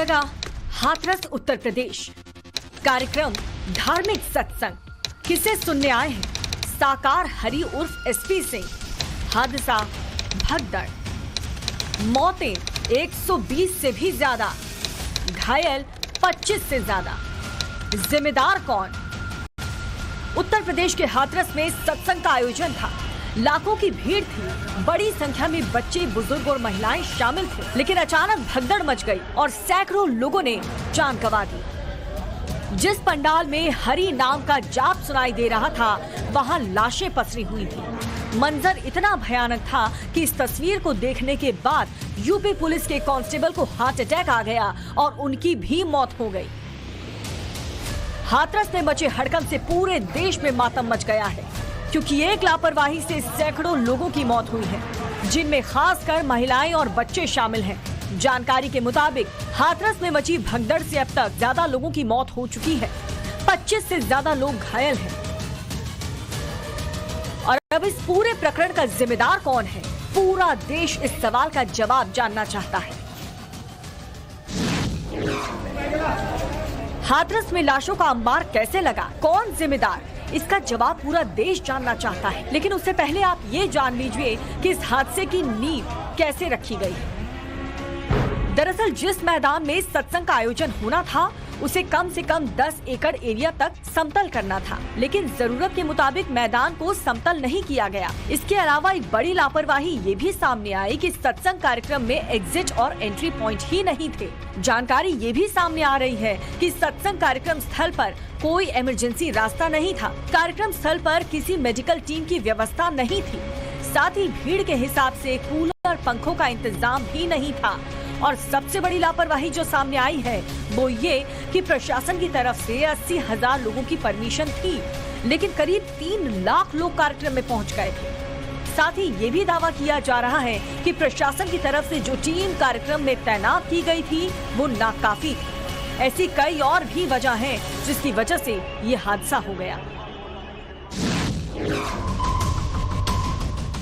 जगह हाथरस उत्तर प्रदेश। कार्यक्रम धार्मिक सत्संग। किसे सुनने आए हैं साकार हरि उर्फ एसपी सिंह। हादसा भगदड़। मौतें 120 से भी ज्यादा, घायल 25 से ज्यादा। जिम्मेदार कौन? उत्तर प्रदेश के हाथरस में सत्संग का आयोजन था। लाखों की भीड़ थी, बड़ी संख्या में बच्चे, बुजुर्ग और महिलाएं शामिल थे। लेकिन अचानक भगदड़ मच गई और सैकड़ों लोगों ने जान गंवा दी। जिस पंडाल में हरि नाम का जाप सुनाई दे रहा था, वहां लाशें पसरी हुई थी। मंजर इतना भयानक था कि इस तस्वीर को देखने के बाद यूपी पुलिस के कांस्टेबल को हार्ट अटैक आ गया और उनकी भी मौत हो गई। हाथरस में मचे हड़कंप से पूरे देश में मातम मच गया है, क्योंकि एक लापरवाही से सैकड़ों लोगों की मौत हुई है, जिनमें खासकर महिलाएं और बच्चे शामिल हैं। जानकारी के मुताबिक हाथरस में मची भगदड़ से अब तक ज्यादा लोगों की मौत हो चुकी है, 25 से ज्यादा लोग घायल हैं। और अब इस पूरे प्रकरण का जिम्मेदार कौन है? पूरा देश इस सवाल का जवाब जानना चाहता है। हाथरस में लाशों का अंबार कैसे लगा? कौन जिम्मेदार? इसका जवाब पूरा देश जानना चाहता है। लेकिन उससे पहले आप ये जान लीजिए कि इस हादसे की नींव कैसे रखी गई है। दरअसल जिस मैदान में सत्संग का आयोजन होना था, उसे कम से कम 10 एकड़ एरिया तक समतल करना था, लेकिन जरूरत के मुताबिक मैदान को समतल नहीं किया गया। इसके अलावा एक बड़ी लापरवाही ये भी सामने आई कि सत्संग कार्यक्रम में एग्जिट और एंट्री पॉइंट ही नहीं थे। जानकारी ये भी सामने आ रही है कि सत्संग कार्यक्रम स्थल पर कोई इमरजेंसी रास्ता नहीं था। कार्यक्रम स्थल पर किसी मेडिकल टीम की व्यवस्था नहीं थी। साथ ही भीड़ के हिसाब से कूलर, पंखों का इंतजाम भी नहीं था। और सबसे बड़ी लापरवाही जो सामने आई है वो ये कि प्रशासन की तरफ से 80,000 लोगों की परमिशन थी, लेकिन करीब 3 लाख लोग कार्यक्रम में पहुंच गए थे। साथ ही ये भी दावा किया जा रहा है कि प्रशासन की तरफ से जो टीम कार्यक्रम में तैनात की गई थी वो नाकाफी थी। ऐसी कई और भी वजह हैं जिसकी वजह से ये हादसा हो गया।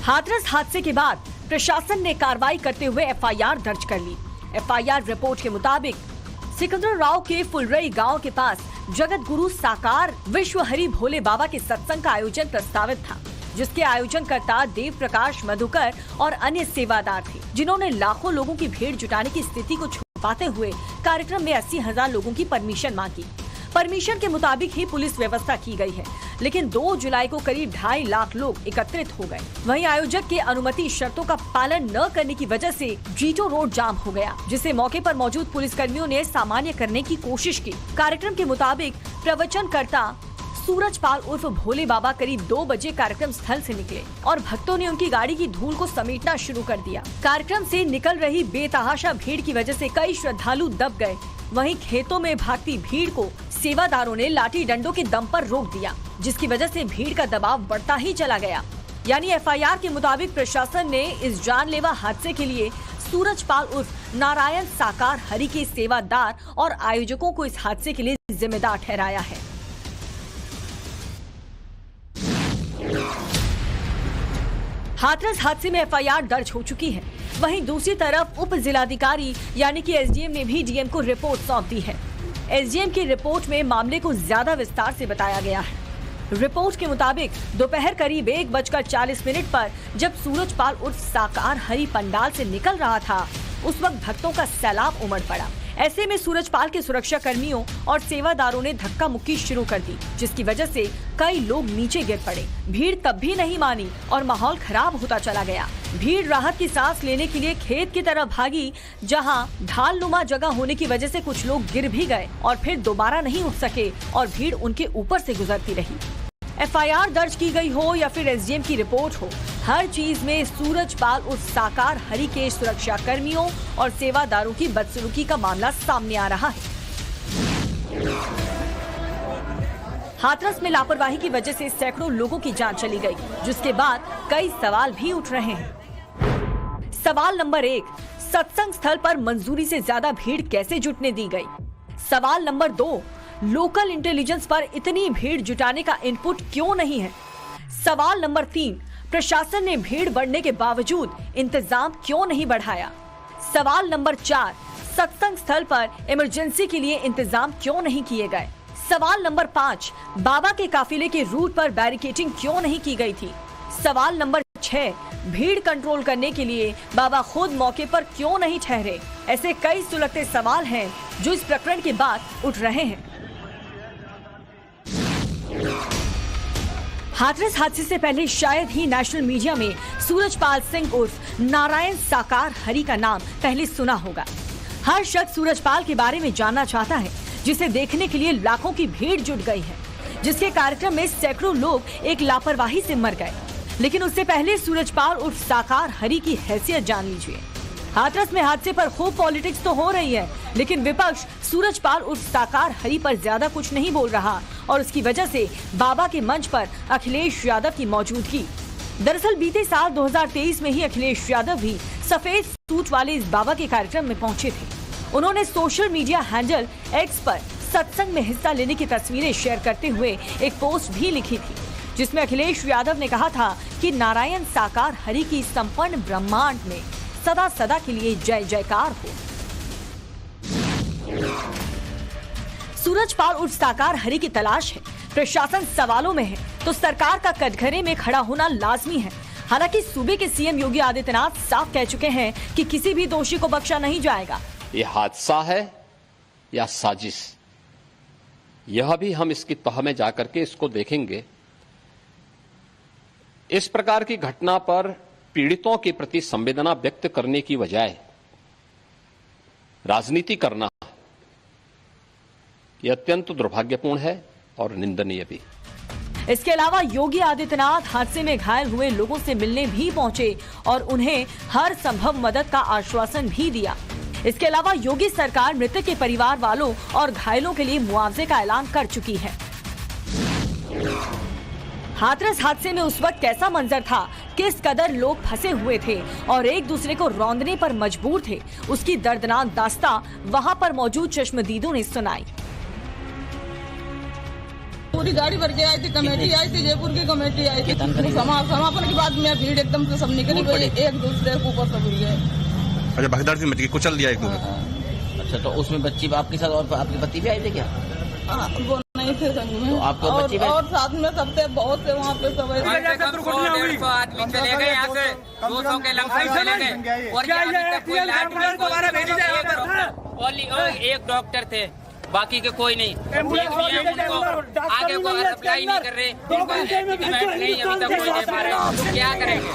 हाथरस हादसे के बाद प्रशासन ने कार्रवाई करते हुए एफआईआर दर्ज कर ली। एफआईआर रिपोर्ट के मुताबिक सिकंदर राव के फुलरई गांव के पास जगत गुरु साकार विश्व हरि भोले बाबा के सत्संग का आयोजन प्रस्तावित था, जिसके आयोजनकर्ता देव प्रकाश मधुकर और अन्य सेवादार थे, जिन्होंने लाखों लोगों की भीड़ जुटाने की स्थिति को छुपाते हुए कार्यक्रम में 80,000 लोगों की परमिशन मांगी। परमिशन के मुताबिक ही पुलिस व्यवस्था की गई है, लेकिन 2 जुलाई को करीब 2.5 लाख लोग एकत्रित हो गए। वहीं आयोजक के अनुमति शर्तों का पालन न करने की वजह से जीटो रोड जाम हो गया, जिसे मौके पर मौजूद पुलिसकर्मियों ने सामान्य करने की कोशिश की। कार्यक्रम के मुताबिक प्रवचनकर्ता सूरजपाल उर्फ भोले बाबा करीब 2 बजे कार्यक्रम स्थल से निकले और भक्तों ने उनकी गाड़ी की धूल को समेटना शुरू कर दिया। कार्यक्रम से निकल रही बेतहाशा भीड़ की वजह से कई श्रद्धालु दब गए। वहीं खेतों में भागती भीड़ को सेवादारों ने लाठी डंडों के दम पर रोक दिया, जिसकी वजह से भीड़ का दबाव बढ़ता ही चला गया। यानी एफआईआर के मुताबिक प्रशासन ने इस जानलेवा हादसे के लिए सूरजपाल उर्फ नारायण साकार हरि के सेवादार और आयोजकों को इस हादसे के लिए जिम्मेदार ठहराया है। हाथरस हादसे में एफआईआर दर्ज हो चुकी है। वहीं दूसरी तरफ उप जिलाधिकारी यानी कि एसडीएम ने भी डीएम को रिपोर्ट सौंप दी है। एसडीएम की रिपोर्ट में मामले को ज्यादा विस्तार से बताया गया है। रिपोर्ट के मुताबिक दोपहर करीब 1:40 पर जब सूरजपाल उर्फ साकार हरि पंडाल से निकल रहा था, उस वक्त भक्तों का सैलाब उमड़ पड़ा। ऐसे में सूरजपाल के सुरक्षा कर्मियों और सेवादारों ने धक्का मुक्की शुरू कर दी, जिसकी वजह से कई लोग नीचे गिर पड़े। भीड़ तब भी नहीं मानी और माहौल खराब होता चला गया। भीड़ राहत की सांस लेने के लिए खेत की तरफ भागी, जहां ढालनुमा जगह होने की वजह से कुछ लोग गिर भी गए और फिर दोबारा नहीं उठ सके और भीड़ उनके ऊपर से गुजरती रही। एफआईआर दर्ज की गई हो या फिर एसडीएम की रिपोर्ट हो, हर चीज में सूरजपाल उर्फ साकार हरि के सुरक्षा कर्मियों और सेवादारों की बदसलूकी का मामला सामने आ रहा है। हाथरस में लापरवाही की वजह से सैकड़ों लोगों की जान चली गई, जिसके बाद कई सवाल भी उठ रहे हैं। सवाल नंबर 1, सत्संग स्थल पर मंजूरी से ज्यादा भीड़ कैसे जुटने दी गई? सवाल नंबर 2, लोकल इंटेलिजेंस पर इतनी भीड़ जुटाने का इनपुट क्यों नहीं है? सवाल नंबर 3, प्रशासन ने भीड़ बढ़ने के बावजूद इंतजाम क्यों नहीं बढ़ाया? सवाल नंबर 4, सत्संग स्थल पर इमरजेंसी के लिए इंतजाम क्यों नहीं किए गए? सवाल नंबर 5, बाबा के काफिले के रूट पर बैरिकेडिंग क्यों नहीं की गई थी? सवाल नंबर 6, भीड़ कंट्रोल करने के लिए बाबा खुद मौके पर क्यों नहीं ठहरे? ऐसे कई सुलगते सवाल हैं जो इस प्रकरण के बाद उठ रहे हैं। हाथरस हादसे से पहले शायद ही नेशनल मीडिया में सूरजपाल सिंह उर्फ नारायण साकार हरि का नाम पहले सुना होगा। हर शख्स सूरजपाल के बारे में जानना चाहता है, जिसे देखने के लिए लाखों की भीड़ जुट गई है, जिसके कार्यक्रम में सैकड़ों लोग एक लापरवाही से मर गए। लेकिन उससे पहले सूरजपाल उर्फ साकार हरि की हैसियत जान लीजिए। हाथरस में हादसे पर खूब पॉलिटिक्स तो हो रही है, लेकिन विपक्ष सूरजपाल उर्फ साकार हरि पर ज्यादा कुछ नहीं बोल रहा और उसकी वजह से बाबा के मंच पर अखिलेश यादव की मौजूदगी। दरअसल बीते साल 2023 में ही अखिलेश यादव भी सफेद सूट वाले इस बाबा के कार्यक्रम में पहुंचे थे। उन्होंने सोशल मीडिया हैंडल एक्स पर सत्संग में हिस्सा लेने की तस्वीरें शेयर करते हुए एक पोस्ट भी लिखी थी, जिसमें अखिलेश यादव ने कहा था कि नारायण साकार हरि की संपूर्ण ब्रह्मांड में सदा सदा के लिए जय जयकार हो। सूरजपाल उर्फ साकार हरि की तलाश है, प्रशासन सवालों में है तो सरकार का कटघरे में खड़ा होना लाजमी है। हालांकि सूबे के सीएम योगी आदित्यनाथ साफ कह चुके हैं कि किसी भी दोषी को बख्शा नहीं जाएगा। ये हादसा है या साजिश, यह भी हम इसकी तह में जाकर के इसको देखेंगे। इस प्रकार की घटना पर पीड़ितों के प्रति संवेदना व्यक्त करने की बजाय राजनीति करना यह अत्यंत दुर्भाग्यपूर्ण है और निंदनीय भी। इसके अलावा योगी आदित्यनाथ हादसे में घायल हुए लोगों से मिलने भी पहुंचे और उन्हें हर संभव मदद का आश्वासन भी दिया। इसके अलावा योगी सरकार मृतक के परिवार वालों और घायलों के लिए मुआवजे का ऐलान कर चुकी है। हाथरस हादसे में उस वक्त कैसा मंजर था, किस कदर लोग फंसे हुए थे और एक दूसरे को रौंदने पर मजबूर थे, उसकी दर्दनाक दास्तां वहां पर मौजूद चश्मदीदों ने सुनाई। पूरी गाड़ी भर के आई थी, कमेटी आई थी, जयपुर की कमेटी आई थी। समापन के बाद में भीड़ एकदम से सब निकली गई, एक दूसरे के ऊपर सब हुई है। अच्छा, भगदड़ से मच कुचल दिया एक दो। अच्छा, तो उसमें बच्ची आपके साथ और आपके पति भी आए थे क्या? वो नहीं थे संग में, तो आपके बच्चे और साथ में सब थे, बहुत से वहाँ पे सब। 100-150 आदमी चले गए यहाँ से, 200 के लगभग चले गए और ये अभी तक कोई एक डॉक्टर थे, बाकी के कोई नहीं। उनको आगे को अप्लाई नहीं कर रहे, नहीं अभी तक कोई दे पा रहे, तो क्या करेंगे?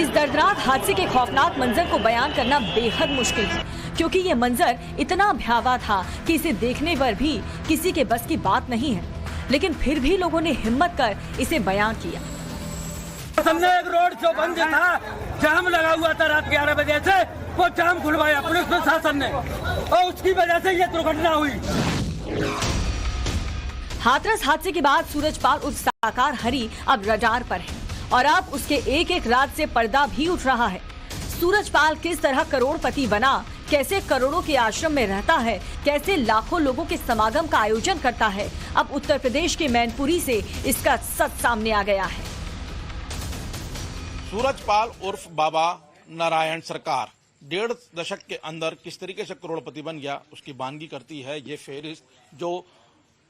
इस दर्दनाक हादसे के खौफनाक मंजर को बयान करना बेहद मुश्किल है, क्योंकि ये मंजर इतना भयावह था कि इसे देखने पर भी किसी के बस की बात नहीं है, लेकिन फिर भी लोगों ने हिम्मत कर इसे बयान किया। हमने एक रोड जो बंद था, जाम लगा हुआ था रात 11 बजे से, वो जाम खुलवाया पुलिस प्रशासन ने और उसकी वजह से ये दुर्घटना हुई। हाथरस हादसे के बाद सूरजपाल उर्फ साकार हरि अब रडार पर है और अब उसके एक एक राज से पर्दा भी उठ रहा है। सूरजपाल किस तरह करोड़पति बना, कैसे करोड़ों के आश्रम में रहता है, कैसे लाखों लोगों के समागम का आयोजन करता है, अब उत्तर प्रदेश के मैनपुरी से इसका सच सामने आ गया है। सूरजपाल उर्फ बाबा नारायण सरकार 1.5 दशक के अंदर किस तरीके से करोड़पति बन गया, उसकी बानगी करती है ये फेरिस्त जो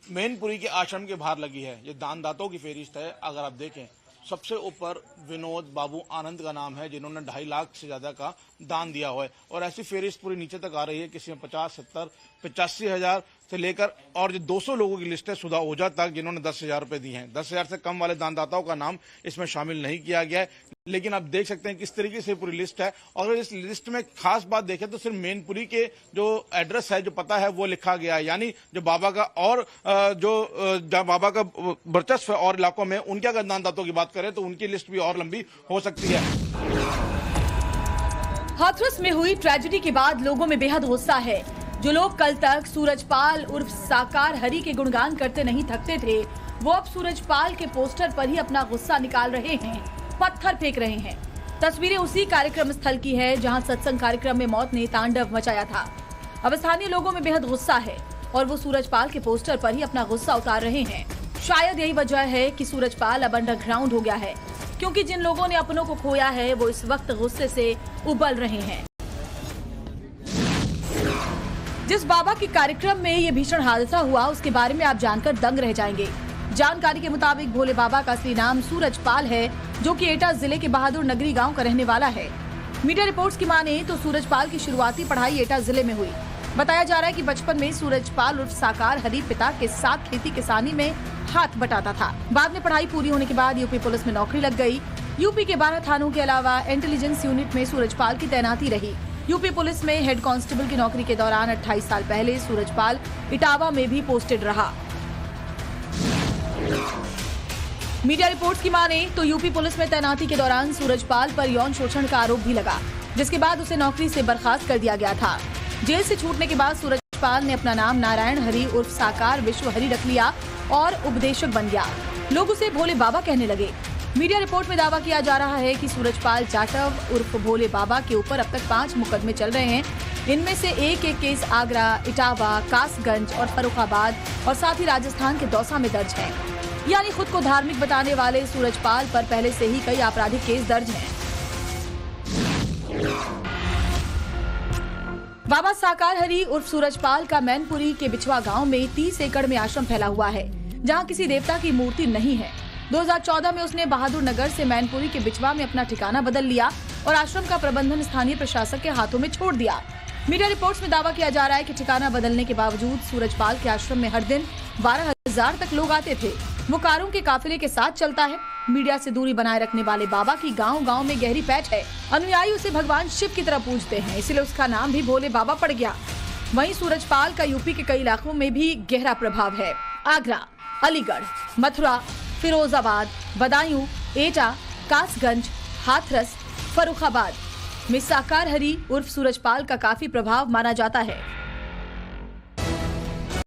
मैनपुरी के आश्रम के बाहर लगी है। ये दानदाताओं की फेरिस्त है। अगर आप देखें, सबसे ऊपर विनोद बाबू आनंद का नाम है, जिन्होंने 2.5 लाख से ज्यादा का दान दिया हुआ है और ऐसी फेरिस्त पूरी नीचे तक आ रही है। किसी में 50, 70, 85 हजार से लेकर और जो 200 लोगों की लिस्ट है सुधा ओझा तक, जिन्होंने 10,000 रुपए दिए हैं। 10,000 से कम वाले दानदाताओं का नाम इसमें शामिल नहीं किया गया है, लेकिन आप देख सकते हैं किस तरीके से पूरी लिस्ट है। और इस लिस्ट में खास बात देखें तो सिर्फ मैनपुरी के जो एड्रेस है, जो पता है, वो लिखा गया है। यानी जो बाबा का और जो बाबा का वर्चस्व है और इलाकों में, उनके अगर दानदाताओं की बात करें तो उनकी लिस्ट भी और लंबी हो सकती है। हाथरस में हुई ट्रेजेडी के बाद लोगों में बेहद गुस्सा है। जो लोग कल तक सूरजपाल उर्फ साकार हरि के गुणगान करते नहीं थकते थे, वो अब सूरजपाल के पोस्टर पर ही अपना गुस्सा निकाल रहे हैं, पत्थर फेंक रहे हैं। तस्वीरें उसी कार्यक्रम स्थल की है जहां सत्संग कार्यक्रम में मौत ने तांडव मचाया था। अब स्थानीय लोगों में बेहद गुस्सा है और वो सूरजपाल के पोस्टर पर ही अपना गुस्सा उतार रहे हैं। शायद यही वजह है कि सूरजपाल अब अंडरग्राउंड हो गया है, क्योंकि जिन लोगों ने अपनों को खोया है वो इस वक्त गुस्से से उबल रहे हैं। जिस बाबा के कार्यक्रम में ये भीषण हादसा हुआ उसके बारे में आप जानकर दंग रह जाएंगे। जानकारी के मुताबिक भोले बाबा का असली नाम सूरजपाल है, जो कि एटा जिले के बहादुर नगरी गांव का रहने वाला है। मीडिया रिपोर्ट्स की माने तो सूरजपाल की शुरुआती पढ़ाई एटा जिले में हुई। बताया जा रहा है कि बचपन में सूरजपाल उर्फ साकार हरी पिता के साथ खेती किसानी में हाथ बटाता था। बाद में पढ़ाई पूरी होने के बाद यूपी पुलिस में नौकरी लग गई। यूपी के 12 थानों के अलावा इंटेलिजेंस यूनिट में सूरजपाल की तैनाती रही। यूपी पुलिस में हेड कांस्टेबल की नौकरी के दौरान 28 साल पहले सूरजपाल इटावा में भी पोस्टेड रहा। मीडिया रिपोर्ट्स की माने तो यूपी पुलिस में तैनाती के दौरान सूरजपाल पर यौन शोषण का आरोप भी लगा, जिसके बाद उसे नौकरी से बर्खास्त कर दिया गया था। जेल से छूटने के बाद सूरजपाल ने अपना नाम नारायण हरि उर्फ साकार विश्व हरि रख लिया और उपदेशक बन गया। लोग उसे भोले बाबा कहने लगे। मीडिया रिपोर्ट में दावा किया जा रहा है कि सूरजपाल जाटव उर्फ भोले बाबा के ऊपर अब तक 5 मुकदमे चल रहे हैं। इनमें से एक केस आगरा, इटावा, कासगंज और फर्रुखाबाद और साथ ही राजस्थान के दौसा में दर्ज है। यानी खुद को धार्मिक बताने वाले सूरजपाल पर पहले से ही कई आपराधिक केस दर्ज हैं। बाबा साकार हरि उर्फ सूरजपाल का मैनपुरी के बिछवा गांव में 30 एकड़ में आश्रम फैला हुआ है, जहां किसी देवता की मूर्ति नहीं है। 2014 में उसने बहादुर नगर से मैनपुरी के बिछवा में अपना ठिकाना बदल लिया और आश्रम का प्रबंधन स्थानीय प्रशासक के हाथों में छोड़ दिया। मीडिया रिपोर्ट्स में दावा किया जा रहा है कि ठिकाना बदलने के बावजूद सूरजपाल के आश्रम में हर दिन 12,000 तक लोग आते थे। वो कारों के काफिले के साथ चलता है। मीडिया से दूरी बनाए रखने वाले बाबा की गांव-गांव में गहरी पैठ है। अनुयायी उसे भगवान शिव की तरह पूजते हैं, इसलिए उसका नाम भी भोले बाबा पड़ गया। वहीं सूरजपाल का यूपी के कई इलाकों में भी गहरा प्रभाव है। आगरा, अलीगढ़, मथुरा, फिरोजाबाद, बदायूं, एटा, कासगंज, हाथरस, फर्रुखाबाद में साकार हरि उर्फ सूरजपाल का काफी प्रभाव माना जाता है।